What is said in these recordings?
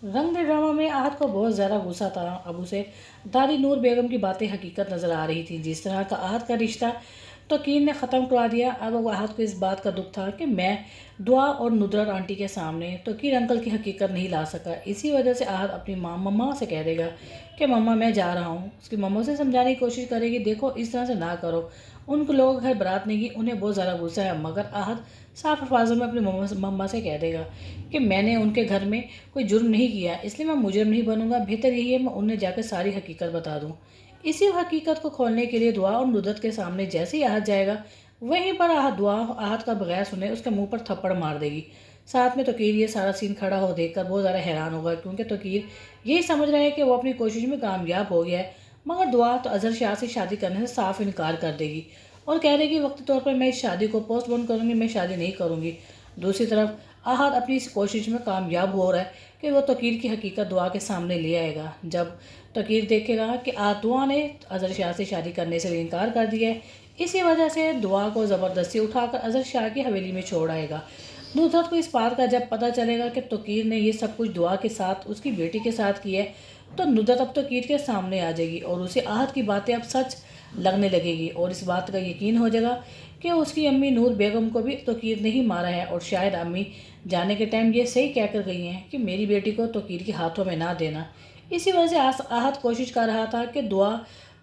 रंग दे ड्रामा में आहत को बहुत ज़्यादा गुस्सा था। अब उसे दादी नूर बेगम की बातें हकीकत नज़र आ रही थी। जिस तरह का आहत का रिश्ता तोकीर ने ख़त्म करवा दिया, अब वो आहत को इस बात का दुख था कि मैं दुआ और नुदरत आंटी के सामने तोकीर अंकल की हकीकत नहीं ला सका। इसी वजह से आहत अपनी मम्मा से कह देगा कि मम्मा मैं जा रहा हूँ। उसकी मम्मा से समझाने की कोशिश करेगी, देखो इस तरह से ना करो, उन लोगों के घर बारात नहीं की, उन्हें बहुत ज़्यादा गुस्सा है। मगर आहत साफ अल्फाजों में अपनी मम्मा से कह देगा कि मैंने उनके घर में कोई जुर्म नहीं किया, इसलिए मैं मुजरिम नहीं बनूंगा। बेहतर यही है मैं उन्हें जाकर सारी हकीकत बता दूं। इसी हकीकत को खोलने के लिए दुआ और नुदरत के सामने जैसे ही आहत जाएगा, वहीं पर आहत का बगैर सुने उसके मुंह पर थप्पड़ मार देगी। साथ में तोकीर ये सारा सीन खड़ा हो देखकर बहुत ज़्यादा हैरान होगा, क्योंकि तोकीर यही समझ रहा है कि वो अपनी कोशिश में कामयाब हो गया है। मगर दुआ तो अजहर शाह से शादी करने से साफ इनकार कर देगी और कह देगी वक्ती तौर पर मैं इस शादी को पोस्टपोन करूँगी, मैं शादी नहीं करूँगी। दूसरी तरफ आहत अपनी इस कोशिश में कामयाब हो रहा है कि वो तोकीर की हकीकत दुआ के सामने ले आएगा। जब तोकीर देखेगा कि दुआ ने अजहर शाह से शादी करने से इनकार कर दिया है, इसी वजह से दुआ को ज़बरदस्ती उठाकर अजहर शाह की हवेली में छोड़ आएगा। नुसरत को इस बात का जब पता चलेगा कि तोकीर ने ये सब कुछ दुआ के साथ उसकी बेटी के साथ किया है, तो नुसरत अब तोकीर के सामने आ जाएगी और उसे आहत की बातें अब सच लगने लगेगी और इस बात का यकीन हो जाएगा कि उसकी अम्मी नूर बेगम को भी तोकीर ने ही मारा है। और शायद अम्मी जाने के टाइम ये सही कह कर गई हैं कि मेरी बेटी को तोकीर के हाथों में ना देना। इसी वजह से आहत कोशिश कर रहा था कि दुआ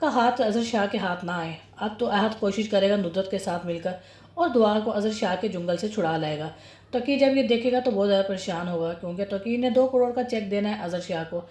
का हाथ अजहर शाह के हाथ ना आए। अब तो आहत कोशिश करेगा नुसरत के साथ मिलकर और दुआ को अजहर शाह के जंगल से छुड़ा लाएगा। तोकीर जब ये देखेगा तो बहुत ज़्यादा परेशान होगा, क्योंकि तोकीर ने 2 करोड़ का चेक देना है अजहर शाह को।